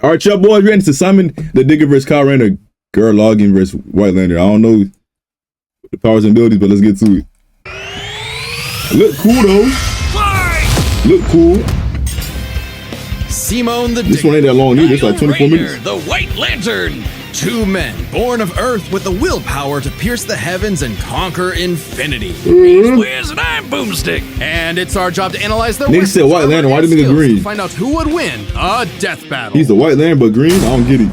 All right, y'all boys, ready to Simon the Digger versus Kyle Rayner, Gurren Lagann versus White Lantern. I don't know the powers and abilities, but let's get to it. Look cool though. Look cool. Simon the Digger. This one ain't that long either. It's like 24 minutes. The White Lantern. Two men born of Earth with the willpower to pierce the heavens and conquer infinity. He's Wiz and I'm Boomstick. And it's our job to analyze their Nigga said White Lantern. Why didn't nigga green? To find out who would win a death battle. He's the White Lantern, but green? I don't get it.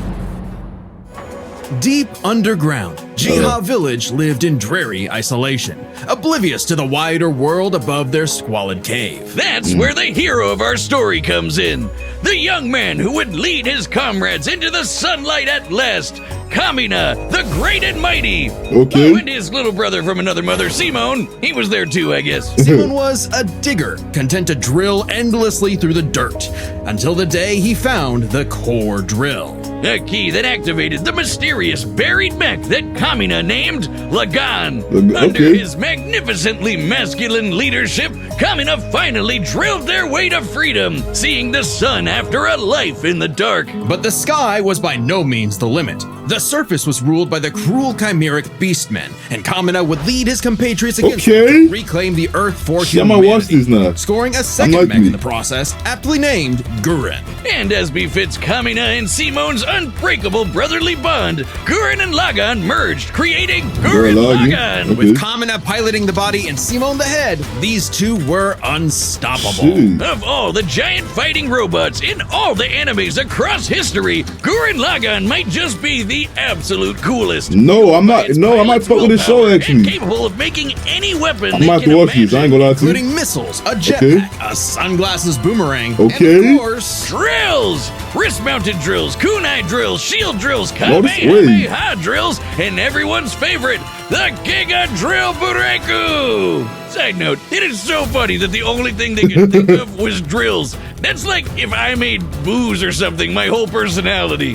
Deep underground, Jiha Village lived in dreary isolation, oblivious to the wider world above their squalid cave. That's where the hero of our story comes in. The young man who would lead his comrades into the sunlight at last. Kamina, the great and mighty. Okay. Oh, and his little brother from another mother, Simon. He was there too, I guess. Simon was a digger, content to drill endlessly through the dirt, until the day he found the core drill. A key that activated the mysterious buried mech that Kamina named Lagann. Under his magnificently masculine leadership, Kamina finally drilled their way to freedom, seeing the sun after a life in the dark. But the sky was by no means the limit. The surface was ruled by the cruel chimeric beastmen, and Kamina would lead his compatriots against them to reclaim the Earth for humanity, watch this now. scoring a second mech in the process, aptly named Gurren. And as befits Kamina and Simon's unbreakable brotherly bond, Gurren and Lagann merged, creating Gurren Lagann. Okay. With Kamina piloting the body and Simon the head, these two were unstoppable. Shoot. Of all the giant fighting robots in all the animes across history, Gurren Lagann might just be the absolute coolest. No, I'm not. No, I might fuck with this show actually. And capable of making any weapon I'm about to watch this. I ain't gonna lie to you. Including missiles, a jetpack, a sunglasses boomerang, and of course, drills! Wrist-mounted drills, kunai drills, shield drills, way. kamehameha drills, and everyone's favorite, the Giga Drill Bureku! Side note, it is so funny that the only thing they could think of was drills. That's like if I made booze or something, my whole personality.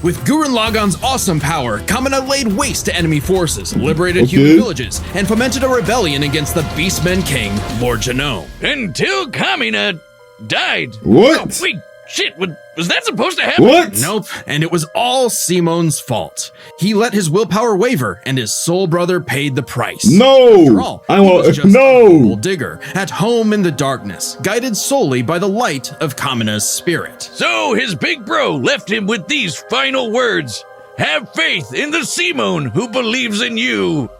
With Gurren Lagann's awesome power, Kamina laid waste to enemy forces, liberated human villages, and fomented a rebellion against the Beastmen King, Lord Genome. Until Kamina died. What? Oh, wait, shit, was that supposed to happen? What? Nope, and it was all Simon's fault. He let his willpower waver, and his soul brother paid the price. No! After all, he was just a humble digger, at home in the darkness, guided solely by the light of Kamina's spirit. So his big bro left him with these final words. Have faith in the Simon who believes in you.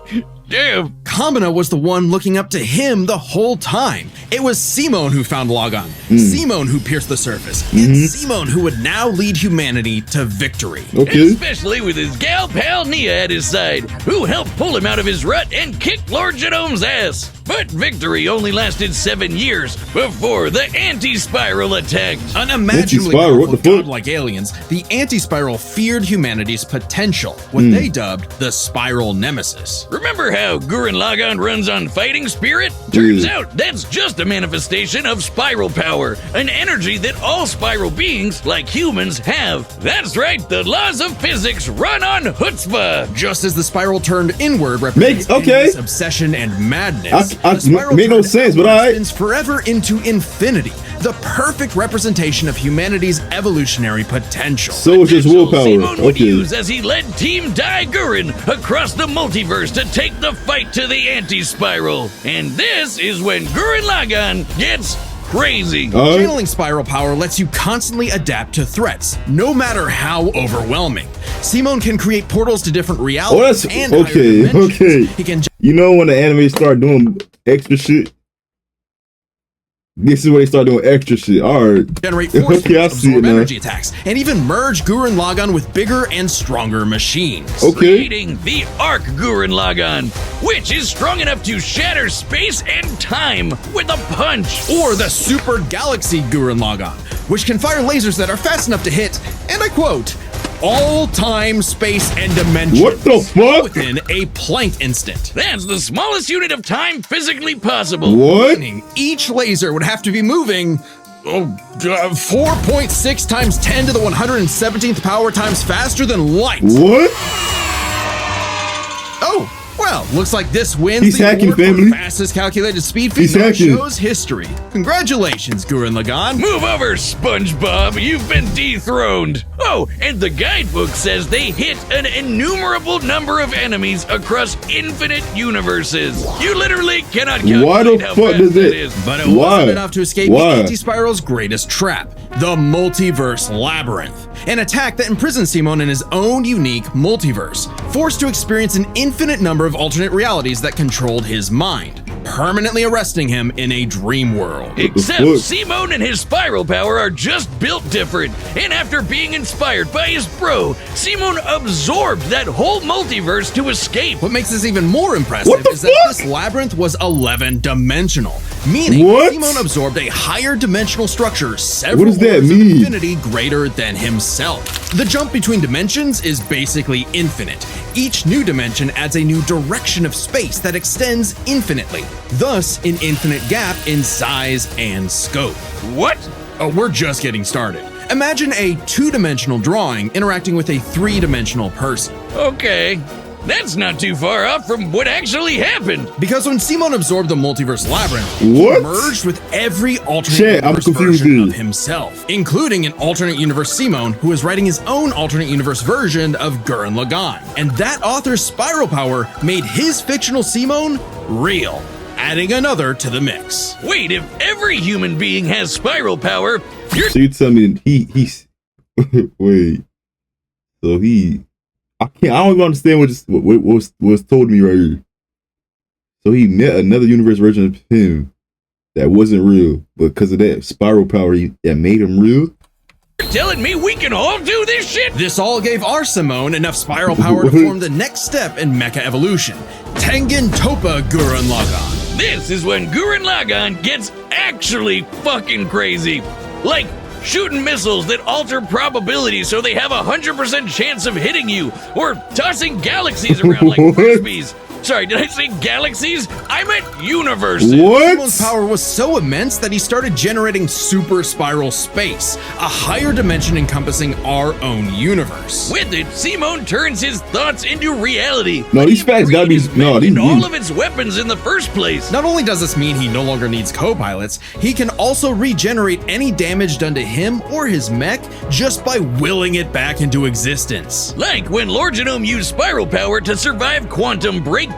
Damn. Kamina was the one looking up to him the whole time. It was Simon who found Lagann, Simon who pierced the surface, and Simon who would now lead humanity to victory. Especially with his gal pal Nia at his side, who helped pull him out of his rut and kick Lord Genome's ass. But victory only lasted 7 years before the anti-spiral attacked. Unimaginably powerful godlike aliens, the anti-spiral feared humanity's potential, what they dubbed the spiral nemesis. Remember how Gurren Lagann runs on fighting spirit? Turns out that's just a manifestation of spiral power, an energy that all spiral beings, like humans, have. That's right, the laws of physics run on chutzpah. Just as the spiral turned inward represents obsession and madness, the spiral made no sense, but spins forever into infinity, the perfect representation of humanity's evolutionary potential. So it's just willpower. Simon would use as he led Team Dai Gurren across the multiverse to take the fight to the anti-spiral. And this is when Gurren Lagann gets crazy. Channeling spiral power lets you constantly adapt to threats, no matter how overwhelming. Simon can create portals to different realities and higher dimensions. He can when the anime start doing extra shit? This is where they start doing extra shit. Alright. Generate force absorb energy attacks, and even merge Gurren Lagann with bigger and stronger machines. Creating the Arc Gurren Lagann, which is strong enough to shatter space and time with a punch. Or the Super Galaxy Gurren Lagann, which can fire lasers that are fast enough to hit, and I quote, all time, space, and dimension. What the fuck? Within a Planck instant. That's the smallest unit of time physically possible. What? Meaning each laser would have to be moving 4.6 times 10 to the 117th power times faster than light. What? Oh, Well, looks like this wins He's the hacking, award for family. fastest calculated speed feat He's in our hacking. show's history. Congratulations, Gurren Lagann. Move over, SpongeBob. You've been dethroned. Oh, and the guidebook says they hit an innumerable number of enemies across infinite universes. You literally cannot calculate Why the how fuck fast does that it? is. But it Why? wasn't enough to escape Why? the Anti-Spiral's greatest trap, the Multiverse Labyrinth. An attack that imprisons Simon in his own unique multiverse, forced to experience an infinite number of alternate realities that controlled his mind, permanently arresting him in a dream world. Except fuck? Simon and his spiral power are just built different. And after being inspired by his bro, Simon absorbed that whole multiverse to escape. What makes this even more impressive What the is that fuck? this labyrinth was 11-dimensional, meaning What? Simon absorbed a higher dimensional structure several What does that orders of mean? infinity greater than himself. The jump between dimensions is basically infinite. Each new dimension adds a new direction of space that extends infinitely, thus an infinite gap in size and scope. What? Oh, we're just getting started. Imagine a two-dimensional drawing interacting with a three-dimensional person. Okay. That's not too far off from what actually happened. Because when Simon absorbed the multiverse labyrinth, What? he merged with every alternate Shit, I'm universe confused, version dude. of himself, including an alternate universe Simon who is writing his own alternate universe version of Gurren Lagann. And that author's spiral power made his fictional Simon real, adding another to the mix. Wait, if every human being has spiral power, you're So you tell me he's wait. So I don't even understand what was told to me right here. So he met another universe version of him that wasn't real, but because of that spiral power that made him real. telling me we can all do this shit? This all gave our Simone enough spiral power to form the next step in mecha evolution, Tengen Toppa Gurren Lagann. This is when Gurren Lagann gets actually fucking crazy. Like shooting missiles that alter probability so they have 100% chance of hitting you, or tossing galaxies around like What? frisbees. Sorry, did I say galaxies? I meant universes. Simon's What? power was so immense that he started generating super spiral space, a higher dimension encompassing our own universe. With it, Simon turns his thoughts into reality. No, Like these he facts gotta be- freed his no, men these- and all of its weapons in the first place. Not only does this mean he no longer needs co-pilots, he can also regenerate any damage done to him or his mech just by willing it back into existence. Like when Lord Genome used spiral power to survive quantum breakdown.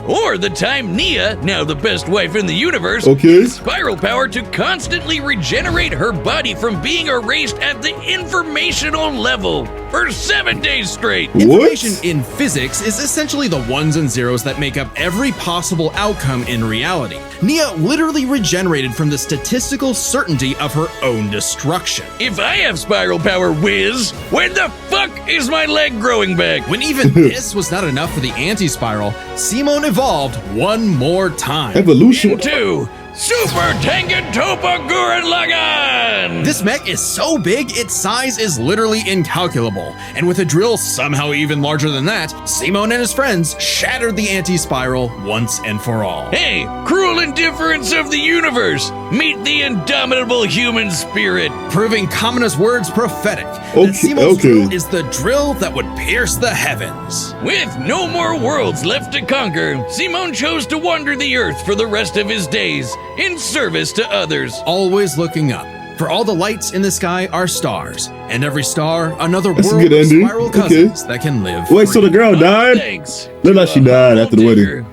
Or the time Nia, now the best wife in the universe, Okay. used spiral power to constantly regenerate her body from being erased at the informational level for 7 days straight. Information in physics is essentially the ones and zeros that make up every possible outcome in reality. Nia literally regenerated from the statistical certainty of her own destruction. If I have spiral power, whiz, when the fuck is my leg growing back? When even this was not enough for the anti-spiral, Simon evolved one more time. Evolution. Into Super Tengen Toppa Gurren Lagann! This mech is so big, its size is literally incalculable. And with a drill somehow even larger than that, Simon and his friends shattered the anti-spiral once and for all. Hey, cruel indifference of the universe! Meet the indomitable human spirit! Proving Kamina's words prophetic, Okay, that Simon's okay. drill is the drill that would pierce the heavens. With no more worlds left to conquer, Simon chose to wander the earth for the rest of his days, in service to others. Always looking up. For all the lights in the sky are stars, and every star another That's a world good of ending. spiral Okay. cousins that can live Wait, so free. the girl died? Thanks. Looked like she died after the wedding.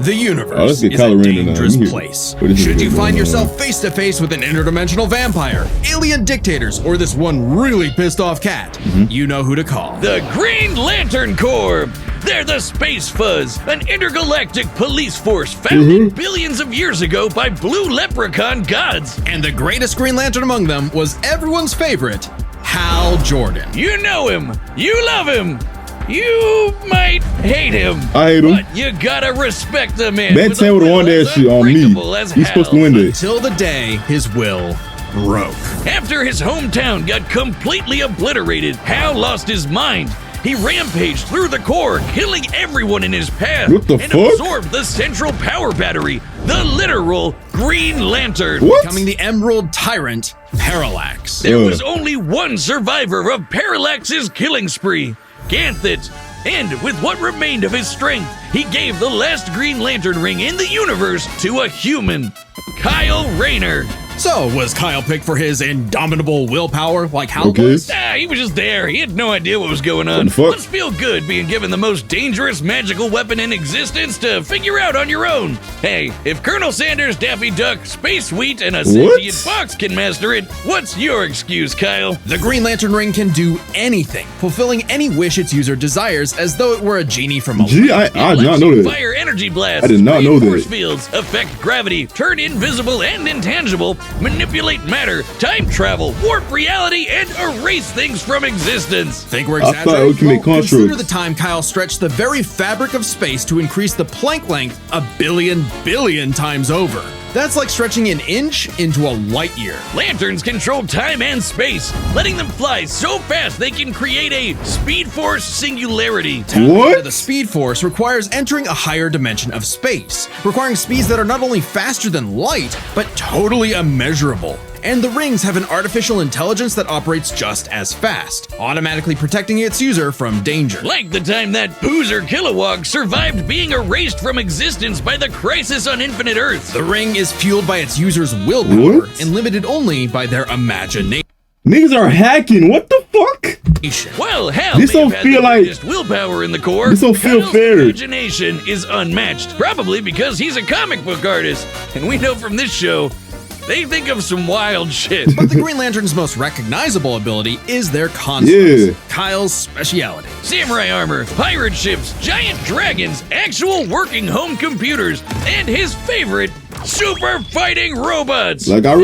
The Oh, universe let's get is a Kylo Ren in, dangerous here. place. What is Should it you going find on? yourself face to face with an interdimensional vampire, alien dictators, or this one really pissed off cat, you know who to call. The Green Lantern Corps! They're the Space Fuzz, an intergalactic police force founded billions of years ago by blue leprechaun gods. And the greatest Green Lantern among them was everyone's favorite, Hal Jordan. You know him, you love him, you might hate him. I hate him. But you gotta respect the man. Ben with 10 a would've won will that as shit on me. unbreakable as He's supposed to hell. win this. Till the day his will broke. After his hometown got completely obliterated, Hal lost his mind. He rampaged through the core, killing everyone in his path, What the and fuck? absorbed the central power battery, the literal Green Lantern. What? Becoming the Emerald Tyrant, Parallax. There was only one survivor of Parallax's killing spree. Ganthet. And with what remained of his strength, he gave the last Green Lantern ring in the universe to a human, Kyle Rayner. So, was Kyle picked for his indomitable willpower like Hal was? He was just there. He had no idea what was going on. Must feel good being given the most dangerous magical weapon in existence to figure out on your own. Hey, if Colonel Sanders, Daffy Duck, Space Wheat, and a sentient fox can master it, what's your excuse, Kyle? The Green Lantern ring can do anything, fulfilling any wish its user desires as though it were a genie from a Gee, I did not know that. Fire energy blasts, I did not know that. Force fields, affect gravity, turn invisible and intangible, manipulate matter, time travel, warp reality, and erase things from existence. Think we're exaggerating? I thought we can make consider the time Kyle stretched the very fabric of space to increase the Planck length a billion times over. That's like stretching an inch into a light year. Lanterns control time and space, letting them fly so fast they can create a Speed Force singularity. What? The Speed Force requires entering a higher dimension of space, requiring speeds that are not only faster than light, but totally immeasurable. And the rings have an artificial intelligence that operates just as fast, automatically protecting its user from danger. Like the time that Poozer Kilowog survived being erased from existence by the Crisis on Infinite Earth. The ring is fueled by its user's willpower and limited only by their imagination. Niggas are hacking. What the fuck? Well, hell, this don't feel like willpower in the core. This don't feel fair. Imagination is unmatched, probably because he's a comic book artist, and we know from this show they think of some wild shit. But the Green Lantern's most recognizable ability is their constructs. Kyle's speciality. Samurai armor, pirate ships, giant dragons, actual working home computers, and his favorite, super fighting robots. Like I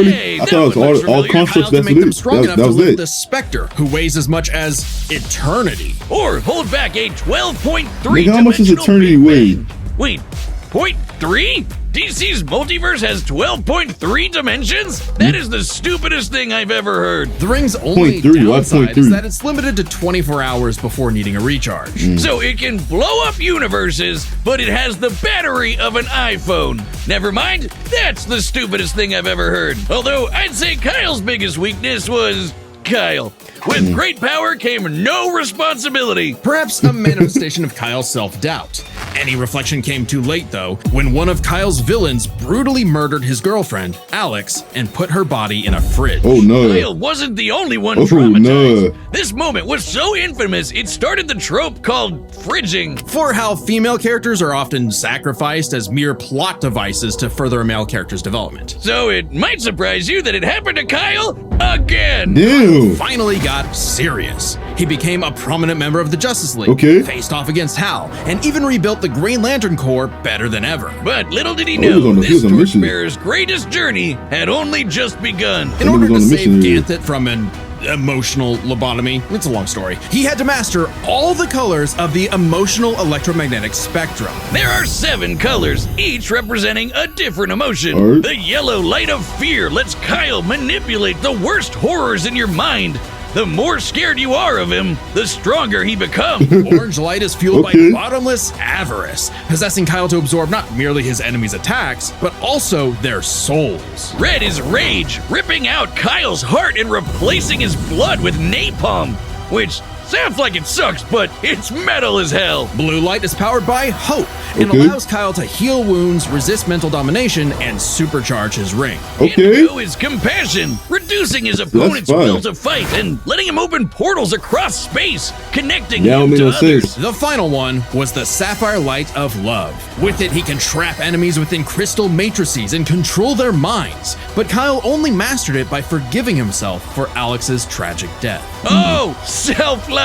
thought it was all constructs. That's it. That was it. The Spectre, who weighs as much as eternity. Or hold back a 12.3 Nigga, how much does eternity weigh? Wait, 0.3? DC's multiverse has 12.3 dimensions? That is the stupidest thing I've ever heard. The ring's only downside is that it's limited to 24 hours before needing a recharge. So it can blow up universes, but it has the battery of an iPhone. Never mind, that's the stupidest thing I've ever heard. Although I'd say Kyle's biggest weakness was Kyle. With great power came no responsibility. Perhaps a manifestation of Kyle's self-doubt. Any reflection came too late, though, when one of Kyle's villains brutally murdered his girlfriend, Alex, and put her body in a fridge. Oh no. Kyle wasn't the only one traumatized. No. This moment was so infamous, it started the trope called fridging. For how female characters are often sacrificed as mere plot devices to further a male character's development. So it might surprise you that it happened to Kyle again. Damn. Finally got serious. He became a prominent member of the Justice League, faced off against Hal, and even rebuilt the Green Lantern Corps better than ever. But little did he know, this torchbearer's greatest journey had only just begun. In order to save Ganthet from an emotional lobotomy, it's a long story, he had to master all the colors of the emotional electromagnetic spectrum. There are 7 colors, each representing a different emotion. The yellow light of fear lets Kyle manipulate the worst horrors in your mind. The more scared you are of him, the stronger he becomes. Orange light is fueled by bottomless avarice, possessing Kyle to absorb not merely his enemies' attacks, but also their souls. Red is rage, ripping out Kyle's heart and replacing his blood with napalm, which sounds like it sucks, but it's metal as hell. Blue light is powered by hope and allows Kyle to heal wounds, resist mental domination, and supercharge his ring. Indigo is compassion, reducing his opponent's will to fight and letting him open portals across space, connecting him to others. The final one was the sapphire light of love. With it, he can trap enemies within crystal matrices and control their minds. But Kyle only mastered it by forgiving himself for Alex's tragic death. Oh, self-love.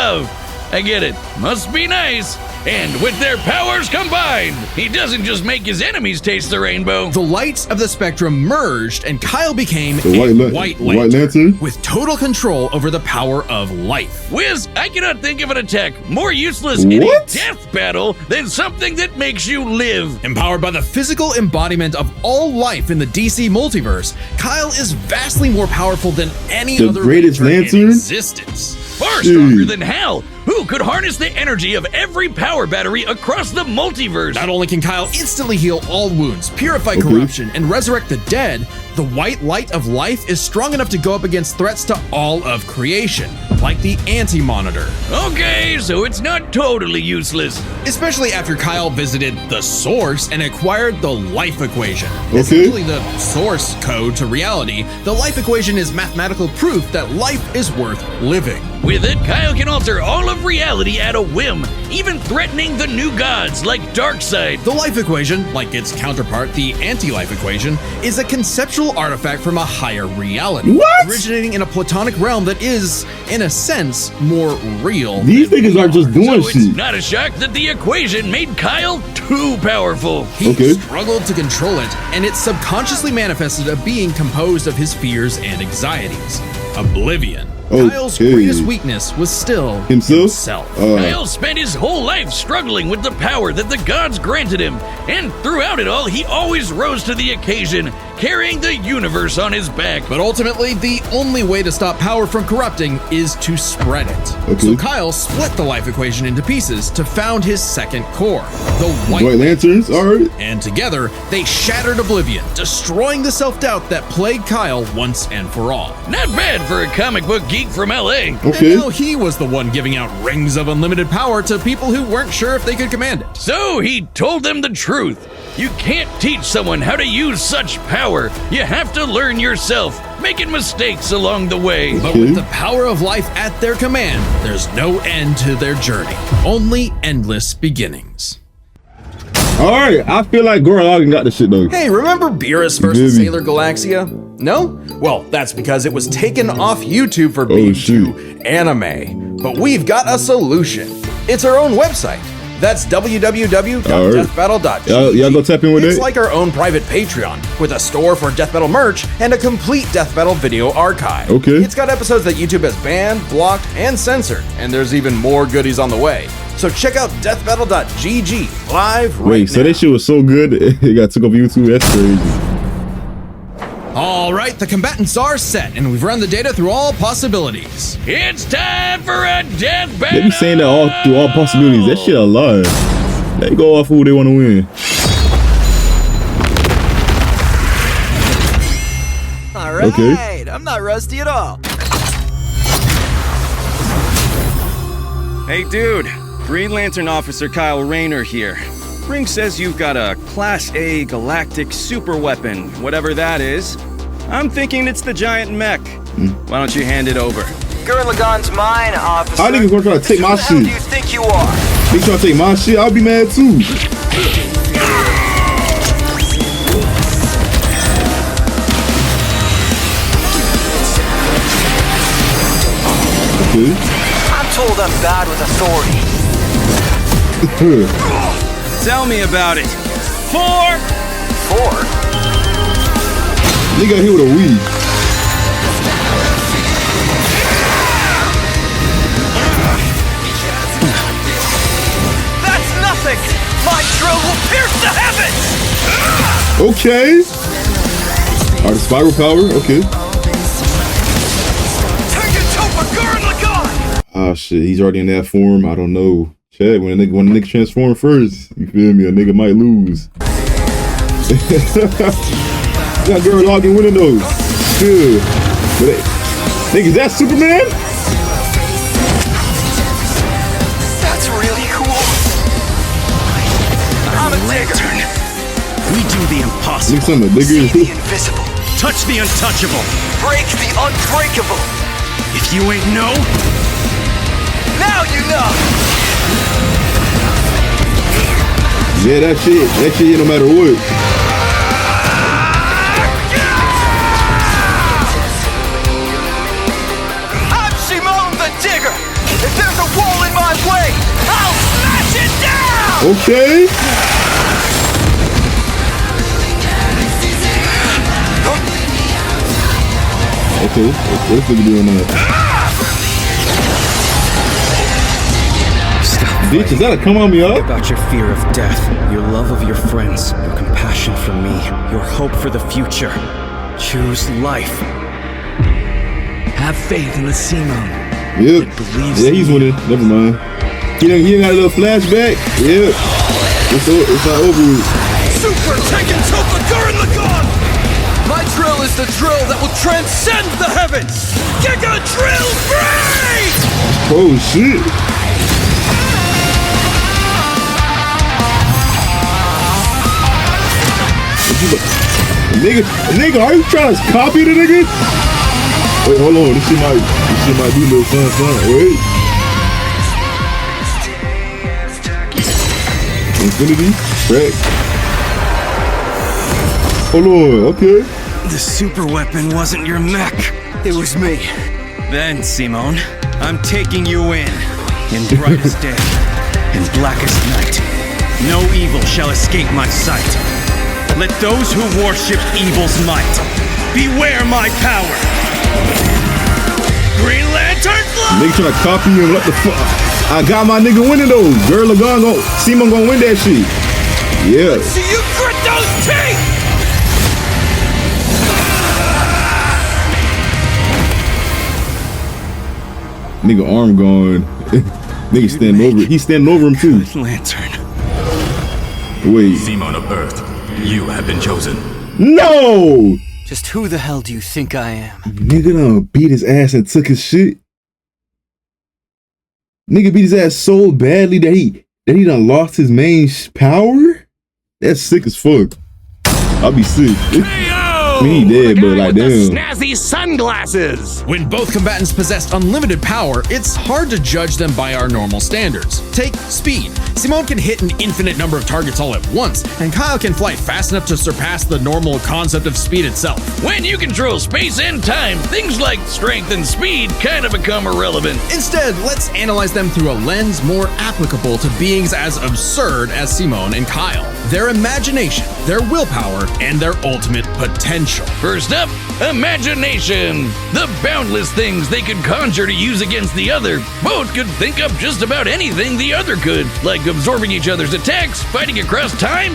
I get it. Must be nice. And with their powers combined, he doesn't just make his enemies taste the rainbow. The lights of the spectrum merged, and Kyle became a White Lantern with total control over the power of life. Wiz, I cannot think of an attack more useless in a death battle than something that makes you live. Empowered by the physical embodiment of all life in the DC multiverse, Kyle is vastly more powerful than any other greatest Lantern in existence. Far stronger than Hal, who who could harness the energy of every power battery across the multiverse. Not only can Kyle instantly heal all wounds, purify corruption, and resurrect the dead, the white light of life is strong enough to go up against threats to all of creation, like the Anti-Monitor. Okay, so it's not totally useless. Especially after Kyle visited the Source and acquired the life equation. Okay. Essentially the source code to reality, the life equation is mathematical proof that life is worth living. With it, Kyle can alter all of reality at a whim, even threatening the new gods like Darkseid. The life equation, like its counterpart, the anti-life equation, is a conceptual artifact from a higher reality. What? Originating in a platonic realm that is, in a sense, more real. These niggas are just doing So shit. it's not a shock that the equation made Kyle too powerful. He Okay. struggled to control it, and it subconsciously manifested a being composed of his fears and anxieties. Oblivion. Kyle's Okay. greatest weakness was still Himself? Kyle spent his whole life struggling with the power that the gods granted him, and throughout it all, he always rose to the occasion, carrying the universe on his back. But ultimately, the only way to stop power from corrupting is to spread it. Okay. So Kyle split the life equation into pieces to found his second core, the White White Lanterns, alright. And together, they shattered Oblivion, destroying the self-doubt that plagued Kyle once and for all. Not bad for a comic book geek from LA. Okay. And now he was the one giving out rings of unlimited power to people who weren't sure if they could command it. So he told them the truth. You can't teach someone how to use such power. You have to learn yourself, making mistakes along the way. But with the power of life at their command, there's no end to their journey, only endless beginnings. Alright, I feel like Gurren Lagann got the shit though. Hey, remember Beerus Maybe. vs. Sailor Galaxia? No? Well, that's because it was taken off YouTube for being too anime. But we've got a solution. It's our own website. That's www.deathbattle.gg. Y'all go tap in with It's it? like our own private Patreon, with a store for Death Battle merch and a complete Death Battle video archive. Okay. It's got episodes that YouTube has banned, blocked, and censored, and there's even more goodies on the way. So check out deathbattle.gg live right Wait, so now. that shit was so good, it got took off YouTube? That's crazy. All right, the combatants are set, and we've run the data through all possibilities. It's time for a death battle. They be saying that all through all possibilities. That shit a lie. They go off who they want to win. All right, Okay. I'm not rusty at all. Hey dude, Green Lantern Officer Kyle Rayner here. Ring says you've got a Class A galactic super weapon, whatever that is. I'm thinking it's the giant mech. Why don't you hand it over? Gurren Lagann's mine, officer. How niggas gonna try to take my Who the hell do shit? you think you are? They trying to take my shit, I'll be mad too. Okay. I'm told I'm bad with authority. Tell me about it. 4! Nigga here with a weed. That's nothing! My drill will pierce the heavens! Okay. Alright, the spiral power, okay. Turn your topa, Gurren Lagann! Ah shit, he's already in that form. I don't know. Chad, when a nigga transform first, you feel me? A nigga might lose. Got Gurren Lagann winning those. Good. But nigga, is that Superman? That's really cool. I'm a digger. We do the impossible. Nigga, something See nigga. the invisible. Touch the untouchable. Break the unbreakable. If you ain't know, Now you know. Yeah, that shit no matter what. I'm Shimon the Digger. If there's a wall in my way, I'll smash it down! Okay. Okay, what's nigga doing now? Bitch, is that a come on me up? about your fear of death, your love of your friends, your compassion for me, your hope for the future. Choose life. Have faith in the Simon. Yep. that believes Yeah, in he's me. winning. Never mind. He ain't got a little flashback. Yep. It's not over with. Super Tekken Topa Gurren Lagann! My drill is the drill that will transcend the heavens! Giga Drill Break! Oh shit. Nigga, are you trying to copy the nigga? Wait, hold on. This shit might be a little fun. Wait. Infinity, track. Hold on, okay. The super weapon wasn't your mech. It was me. Then, Simone, I'm taking you in brightest day, in blackest night. No evil shall escape my sight. Let those who worship evil's might beware my power. Green Lantern Fly! Nigga trying to copy him. What the fuck? I got my nigga winning though. Girl Lagann Simon gonna win that shit. Yeah. See you grit those teeth! Nigga arm gone. Nigga standing over. He's standing over him too. Lantern. Wait. Simon of Earth, you have been chosen. No! Just who the hell do you think I am? Nigga done beat his ass and took his shit. Nigga beat his ass so badly that he done lost his main power? That's sick as fuck. I'll be sick. I mean, he dead, but like, damn. Snazzy sunglasses! When both combatants possess unlimited power, it's hard to judge them by our normal standards. Take speed. Simone can hit an infinite number of targets all at once, and Kyle can fly fast enough to surpass the normal concept of speed itself. When you control space and time, things like strength and speed kind of become irrelevant. Instead, let's analyze them through a lens more applicable to beings as absurd as Simone and Kyle. Their imagination, their willpower, and their ultimate potential. First up, imagination. The boundless things they could conjure to use against the other. Both could think up just about anything the other could, like absorbing each other's attacks, fighting across time,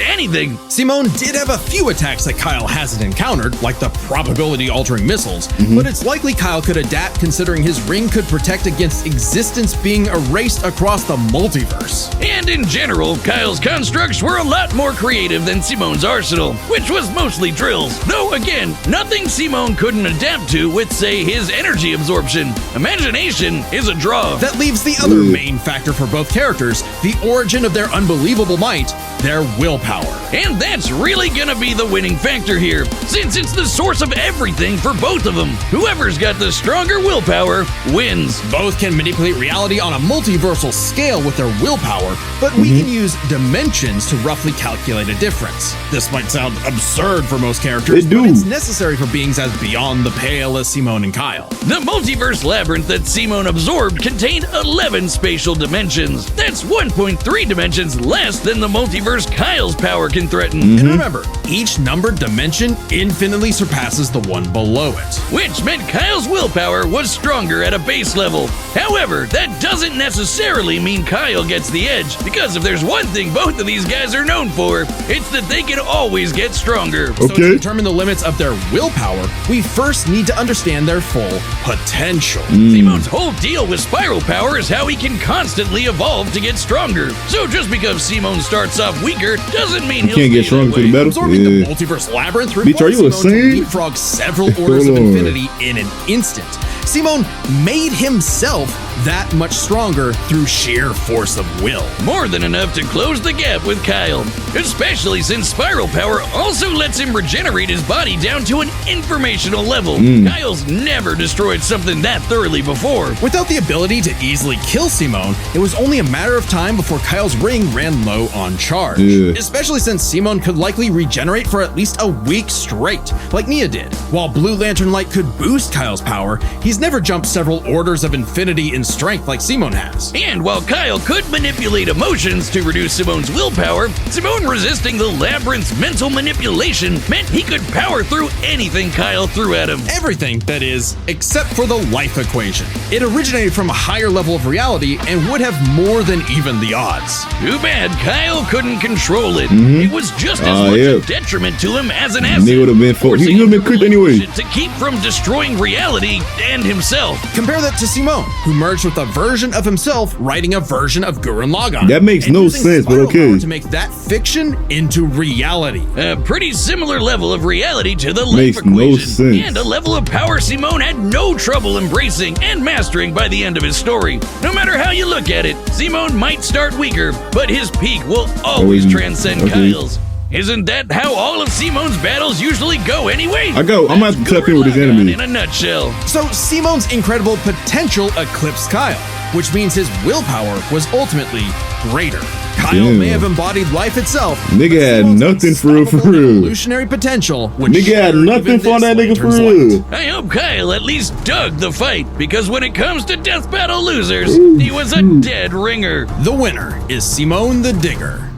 anything. Simone did have a few attacks that Kyle hasn't encountered, like the probability-altering missiles, but it's likely Kyle could adapt considering his ring could protect against existence being erased across the multiverse. And in general, Kyle's constructs were a lot more creative than Simone's arsenal, which was mostly drills. Though again, nothing Simone couldn't adapt to with, say, his energy absorption. Imagination is a draw. That leaves the other main factor for both characters, the origin of their unbelievable might, their willpower. And that's really gonna be the winning factor here, since it's the source of everything for both of them. Whoever's got the stronger willpower wins. Both can manipulate reality on a multiversal scale with their willpower, but we can use dimensions to roughly calculate a difference. This might sound absurd for most characters, but it's necessary for beings as beyond the pale as Simone and Kyle. The multiverse labyrinth that Simone absorbed contained 11 spatial dimensions. That's 1.3 dimensions less than the multiverse Kyle's power can threaten. And remember, each numbered dimension infinitely surpasses the one below it. Which meant Kyle's willpower was stronger at a base level. However, that doesn't necessarily mean Kyle gets the edge, because if there's one thing both of these guys are known for, it's that they can always get stronger. So to determine the limits of their willpower, we first need to understand their full potential. Simone's whole deal with spiral power is how he can constantly evolve to get stronger. So just because Simone starts off weaker doesn't mean he can't get stronger to the better. Absorbing the multiverse labyrinth Bitch, are you requires Simone to insane? leapfrog several orders of infinity in an instant. Simone made himself that much stronger through sheer force of will. More than enough to close the gap with Kyle, especially since spiral power also lets him regenerate his body down to an informational level. Kyle's never destroyed something that thoroughly before. Without the ability to easily kill Simone, it was only a matter of time before Kyle's ring ran low on charge. Especially since Simone could likely regenerate for at least a week straight, like Nia did. While Blue Lantern Light could boost Kyle's power, he's never jumped several orders of infinity in strength like Simone has. And while Kyle could manipulate emotions to reduce Simone's willpower, Simone resisting the labyrinth's mental manipulation meant he could power through anything Kyle threw at him. Everything, that is, except for the life equation. It originated from a higher level of reality and would have more than even the odds. Too bad Kyle couldn't control it. It was just as much a detriment to him as an asset. He would have been creeped anyway. To keep from destroying reality and Transcend himself. Compare that to Simone, who merged with a version of himself writing a version of Gurren Lagann. That makes no sense, but okay. To make that fiction into reality. A pretty similar level of reality to the life Makes equation. no sense. And a level of power Simone had no trouble embracing and mastering by the end of his story. No matter how you look at it, Simone might start weaker, but his peak will always transcend Kyle's. Isn't that how all of Simone's battles usually go anyway? I'm gonna have to tap in with this enemy. In a nutshell. So Simone's incredible potential eclipsed Kyle, which means his willpower was ultimately greater. Kyle may have embodied life itself. Nigga had nothing for real. Evolutionary potential. Nigga had nothing for that nigga for real. I hope Kyle at least dug the fight, because when it comes to death battle losers, he was a dead ringer. The winner is Simone the Digger.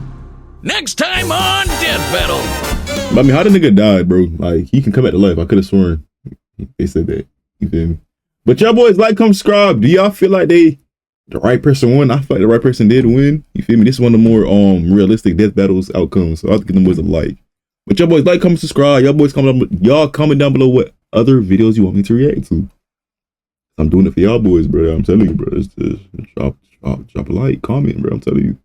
Next time on Death Battle. I mean, how the nigga died, bro? Like, he can come back to life. I could have sworn they said that. You feel me? But y'all boys, like, come subscribe. Do y'all feel like the right person won? I feel like the right person did win. You feel me? This is one of the more realistic death battles outcomes. So I have to give them boys a like. But y'all boys, like, comment, subscribe. Y'all comment down below what other videos you want me to react to. I'm doing it for y'all boys, bro. I'm telling you, bro. Just drop a like, comment, bro. I'm telling you.